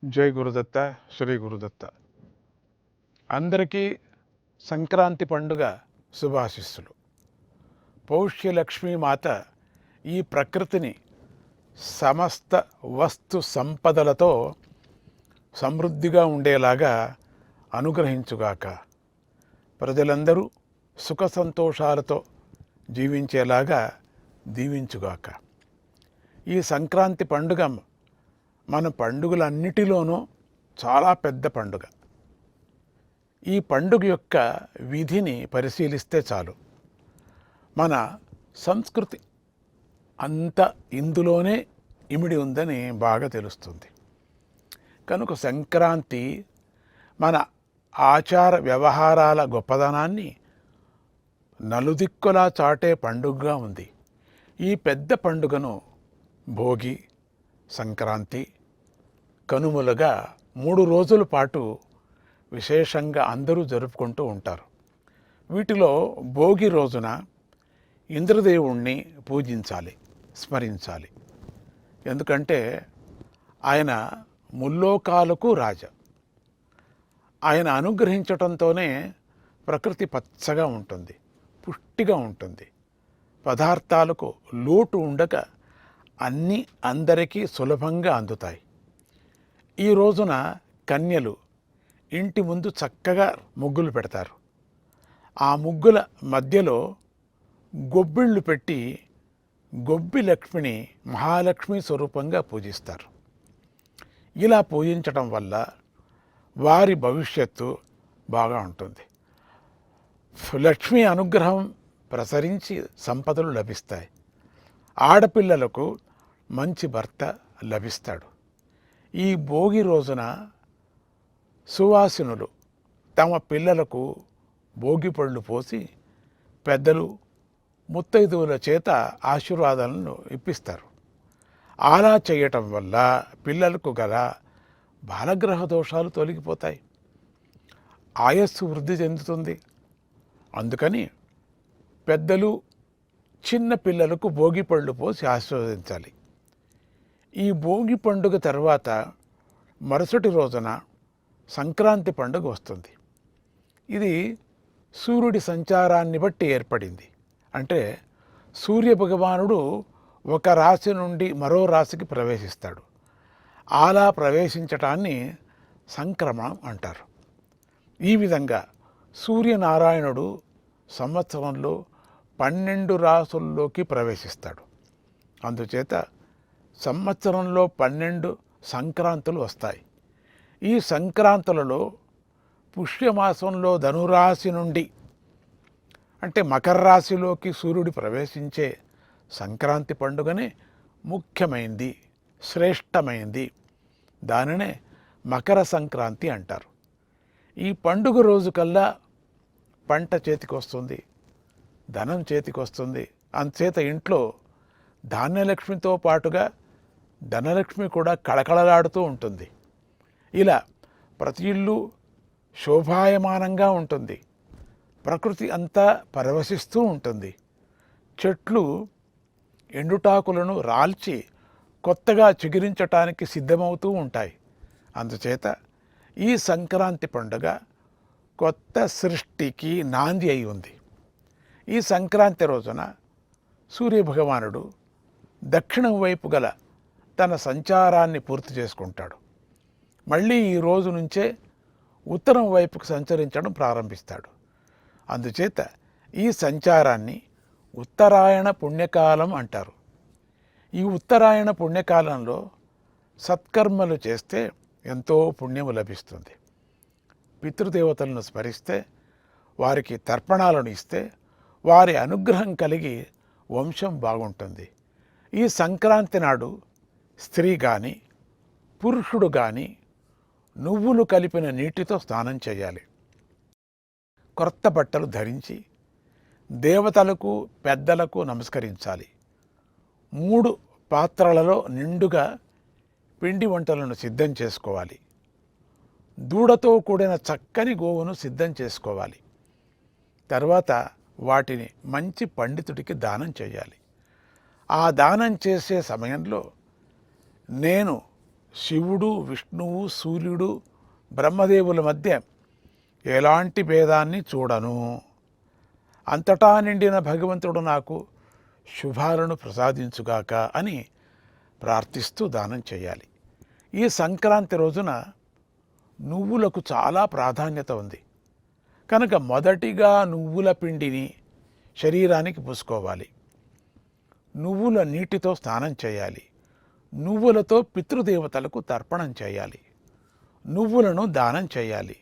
జై గురుదత్త, శ్రీ గురుదత్త. అందరికీ సంక్రాంతి పండుగ శుభాశిస్సులు. పౌష్యలక్ష్మీమాత ఈ ప్రకృతిని సమస్త వస్తు సంపదలతో సమృద్ధిగా ఉండేలాగా అనుగ్రహించుగాక. ప్రజలందరూ సుఖ సంతోషాలతో జీవించేలాగా దీవించుగాక. ఈ సంక్రాంతి పండుగ మన పండుగలన్నిటిలోనూ చాలా పెద్ద పండుగ. ఈ పండుగ యొక్క విధిని పరిశీలిస్తే చాలు మన సంస్కృతి అంత ఇందులోనే ఇమిడి ఉందని బాగా తెలుస్తుంది. కనుక సంక్రాంతి మన ఆచార వ్యవహారాల గొప్పదనాన్ని నలుదిక్కులా చాటే పండుగగా ఉంది. ఈ పెద్ద పండుగను భోగి, సంక్రాంతి, కనుమలుగా 3 రోజుల పాటు విశేషంగా అందరూ జరుపుకుంటూ ఉంటారు. వీటిలో భోగి రోజున ఇంద్రదేవుణ్ణి పూజించాలి, స్మరించాలి. ఎందుకంటే ఆయన ముల్లోకాలకు రాజా. ఆయన అనుగ్రహించటంతోనే ప్రకృతి పచ్చగా ఉంటుంది, పుష్టిగా ఉంటుంది. పదార్థాలకు లోటు ఉండక అన్నీ అందరికీ సులభంగా అందుతాయి. ఈ రోజున కన్యలు ఇంటి ముందు చక్కగా ముగ్గులు పెడతారు. ఆ ముగ్గుల మధ్యలో గొబ్బిళ్ళు పెట్టి గొబ్బి లక్ష్మిని మహాలక్ష్మి స్వరూపంగా పూజిస్తారు. ఇలా పూజించడం వల్ల వారి భవిష్యత్తు బాగా ఉంటుంది. లక్ష్మి అనుగ్రహం ప్రసరించి సంపదలు లభిస్తాయి. ఆడపిల్లలకు మంచి భర్త లభిస్తాడు. ఈ భోగి రోజున సువాసినులు తమ పిల్లలకు భోగి పళ్ళు పోసి పెద్దలు ముత్తైదువుల చేత ఆశీర్వాదాలను ఇప్పిస్తారు. అలా చేయటం వల్ల పిల్లలకు గల బాలగ్రహ దోషాలు తొలగిపోతాయి, ఆయస్సు వృద్ధి చెందుతుంది. అందుకని పెద్దలు చిన్న పిల్లలకు భోగి పళ్ళు పోసి ఆశీర్వదించాలి. ఈ భోగి పండుగ తర్వాత మరుసటి రోజున సంక్రాంతి పండుగ వస్తుంది. ఇది సూర్యుడి సంచారాన్ని బట్టి ఏర్పడింది. అంటే సూర్య భగవానుడు ఒక రాశి నుండి మరో రాశికి ప్రవేశిస్తాడు. అలా ప్రవేశించటాన్ని సంక్రమణం అంటారు. ఈ విధంగా సూర్యనారాయణుడు సంవత్సరంలో 12 రాసుల్లోకి ప్రవేశిస్తాడు. అందుచేత సంవత్సరంలో 12 సంక్రాంతులు వస్తాయి. ఈ సంక్రాంతులలో పుష్యమాసంలో ధనురాశి నుండి అంటే మకర రాశిలోకి సూర్యుడు ప్రవేశించే సంక్రాంతి పండుగనే ముఖ్యమైంది, శ్రేష్టమైంది. దానినే మకర సంక్రాంతి అంటారు. ఈ పండుగ రోజు కల్లా పంట చేతికి వస్తుంది, ధనం చేతికి వస్తుంది. అందుచేత ఇంట్లో ధాన్యలక్ష్మితో పాటుగా ధనలక్ష్మి కూడా కళకళలాడుతూ ఉంటుంది. ఇలా ప్రతి ఇల్లు శోభాయమానంగా ఉంటుంది. ప్రకృతి అంతా పరవశిస్తూ ఉంటుంది. చెట్లు ఎండుటాకులను రాల్చి కొత్తగా చిగురించటానికి సిద్ధమవుతూ ఉంటాయి. అందుచేత ఈ సంక్రాంతి పండుగ కొత్త సృష్టికి నాంది అయి ఉంది. ఈ సంక్రాంతి రోజున సూర్యభగవానుడు దక్షిణం వైపు గల తన సంచారాన్ని పూర్తి చేసుకుంటాడు. మళ్ళీ ఈ రోజు నుంచే ఉత్తరం వైపుకు సంచరించడం ప్రారంభిస్తాడు. అందుచేత ఈ సంచారాన్ని ఉత్తరాయణ పుణ్యకాలం అంటారు. ఈ ఉత్తరాయణ పుణ్యకాలంలో సత్కర్మలు చేస్తే ఎంతో పుణ్యము లభిస్తుంది. పితృదేవతలను స్మరిస్తే, వారికి తర్పణాలను ఇస్తే వారి అనుగ్రహం కలిగి వంశం బాగుంటుంది. ఈ సంక్రాంతి నాడు స్త్రీ కానీ పురుషుడు కానీ నువ్వులు కలిపిన నీటితో స్నానం చేయాలి. కొత్త బట్టలు ధరించి దేవతలకు, పెద్దలకు నమస్కరించాలి. 3 పాత్రలలో నిండుగా పిండి వంటలను సిద్ధం చేసుకోవాలి. దూడతో కూడిన చక్కని గోవును సిద్ధం చేసుకోవాలి. తర్వాత వాటిని మంచి పండితుడికి దానం చేయాలి. ఆ దానం చేసే సమయంలో నేను శివుడు, విష్ణువు, సూర్యుడు, బ్రహ్మదేవుల మధ్య ఎలాంటి భేదాన్ని చూడను. అంతటా నిండిన భగవంతుడు నాకు శుభాలను ప్రసాదించుగాక అని ప్రార్థిస్తూ దానం చేయాలి. ఈ సంక్రాంతి రోజున నువ్వులకు చాలా ప్రాధాన్యత ఉంది కనుక మొదటిగా నువ్వుల పిండిని శరీరానికి పూసుకోవాలి. నువ్వుల నీటితో స్నానం చేయాలి. నువ్వులతో పితృదేవతలకు తర్పణం చేయాలి. నువ్వులను దానం చేయాలి.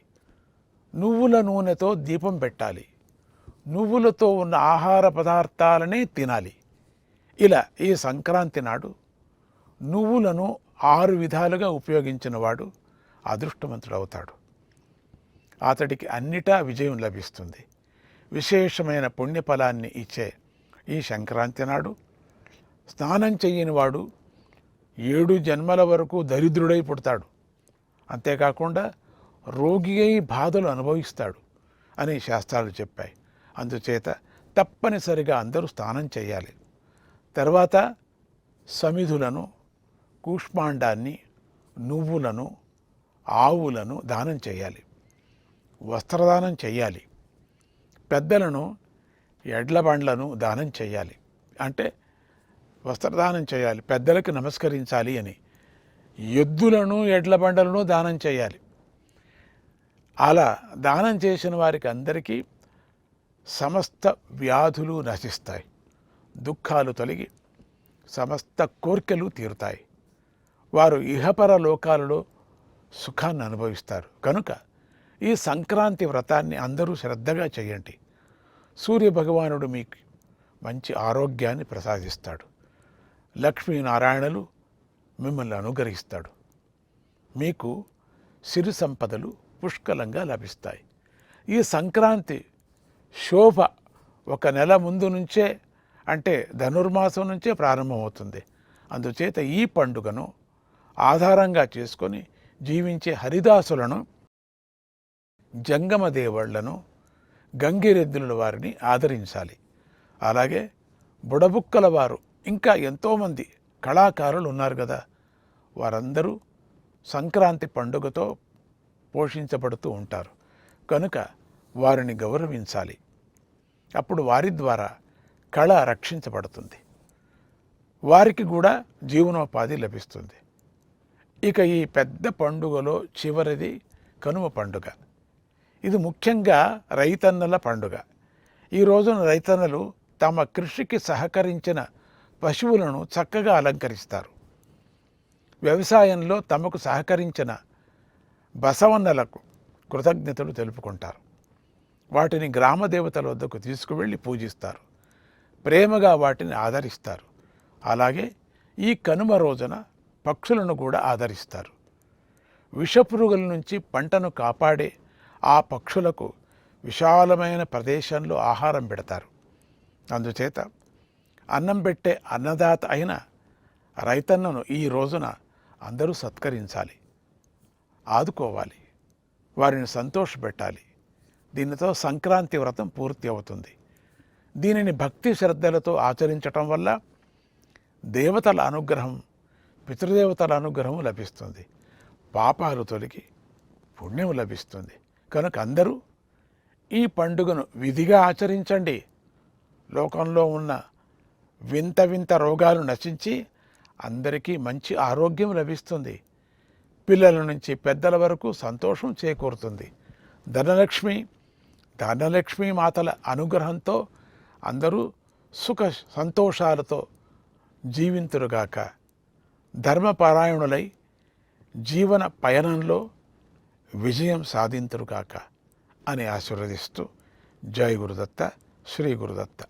నువ్వుల నూనెతో దీపం పెట్టాలి. నువ్వులతో ఉన్న ఆహార పదార్థాలనే తినాలి. ఇలా ఈ సంక్రాంతి నాడు నువ్వులను 6 విధాలుగా ఉపయోగించిన వాడు అదృష్టవంతుడవుతాడు. అతడికి అన్నిటా విజయం లభిస్తుంది. విశేషమైన పుణ్యఫలాన్ని ఇచ్చే ఈ సంక్రాంతి నాడు స్నానం చెయ్యని వాడు 7 జన్మల వరకు దరిద్రుడై పుడతాడు. అంతేకాకుండా రోగి అయి బాధలు అనుభవిస్తాడు అని శాస్త్రాలు చెప్పాయి. అందుచేత తప్పనిసరిగా అందరూ స్నానం చేయాలి. తర్వాత సమిధులను, కూష్మాండాన్ని, నువ్వులను, ఆవులను దానం చేయాలి. వస్త్రదానం చేయాలి. పెద్దలను, ఎడ్ల బండ్లను దానం చేయాలి. అంటే వస్త్రదానం చేయాలి, పెద్దలకు నమస్కరించాలి అని. ఎద్దులను, ఎడ్ల బండలను దానం చేయాలి. అలా దానం చేసిన వారికి అందరికీ సమస్త వ్యాధులు నశిస్తాయి, దుఃఖాలు తొలగి సమస్త కోర్కెలు తీరుతాయి. వారు ఇహపర లోకాలలో సుఖాన్ని అనుభవిస్తారు. కనుక ఈ సంక్రాంతి వ్రతాన్ని అందరూ శ్రద్ధగా చేయండి. సూర్యభగవానుడు మీకు మంచి ఆరోగ్యాన్ని ప్రసాదిస్తాడు. లక్ష్మీనారాయణలు మిమ్మల్ని అనుగ్రహిస్తాడు. మీకు సిరి సంపదలు పుష్కలంగా లభిస్తాయి. ఈ సంక్రాంతి శోభ 1 నెల ముందు నుంచే, అంటే ధనుర్మాసం నుంచే ప్రారంభమవుతుంది. అందుచేత ఈ పండుగను ఆధారంగా చేసుకొని జీవించే హరిదాసులను, జంగమ దేవుళ్లను, గంగిరెద్దుల వారిని ఆదరించాలి. అలాగే బుడబుక్కల వారు, ఇంకా ఎంతోమంది కళాకారులు ఉన్నారు కదా, వారందరూ సంక్రాంతి పండుగతో పోషించబడుతూ ఉంటారు. కనుక వారిని గౌరవించాలి. అప్పుడు వారి ద్వారా కళ రక్షించబడుతుంది, వారికి కూడా జీవనోపాధి లభిస్తుంది. ఇక ఈ పెద్ద పండుగలో చివరిది కనుమ పండుగ. ఇది ముఖ్యంగా రైతన్నల పండుగ. ఈ రోజున రైతన్నలు తమ కృషికి సహకరించిన పశువులను చక్కగా అలంకరిస్తారు. వ్యవసాయంలో తమకు సహకరించిన బసవన్నలకు కృతజ్ఞతలు తెలుపుకుంటారు. వాటిని గ్రామ దేవతల వద్దకు తీసుకువెళ్ళి పూజిస్తారు. ప్రేమగా వాటిని ఆదరిస్తారు. అలాగే ఈ కనుమ రోజున పక్షులను కూడా ఆదరిస్తారు. విషపురుగుల నుంచి పంటను కాపాడే ఆ పక్షులకు విశాలమైన ప్రదేశంలో ఆహారం పెడతారు. అందుచేత అన్నం పెట్టే అన్నదాత అయిన రైతన్నను ఈ రోజున అందరూ సత్కరించాలి, ఆదుకోవాలి, వారిని సంతోషపెట్టాలి. దీనితో సంక్రాంతి వ్రతం పూర్తి అవుతుంది. దీనిని భక్తి శ్రద్ధలతో ఆచరించటం వల్ల దేవతల అనుగ్రహం, పితృదేవతల అనుగ్రహం లభిస్తుంది. పాపాలు తొలగి పుణ్యం లభిస్తుంది. కనుక అందరూ ఈ పండుగను విధిగా ఆచరించండి. లోకంలో ఉన్న వింత వింత రోగాలు నశించి అందరికీ మంచి ఆరోగ్యం లభిస్తుంది. పిల్లల నుంచి పెద్దల వరకు సంతోషం చేకూరుతుంది. ధనలక్ష్మి మాతల అనుగ్రహంతో అందరూ సుఖ సంతోషాలతో జీవింతురుగాక. ధర్మపరాయణులై జీవన పయనంలో విజయం సాధింతురుగాక అని ఆశీర్వదిస్తూ జై గురుదత్త, శ్రీ గురుదత్త.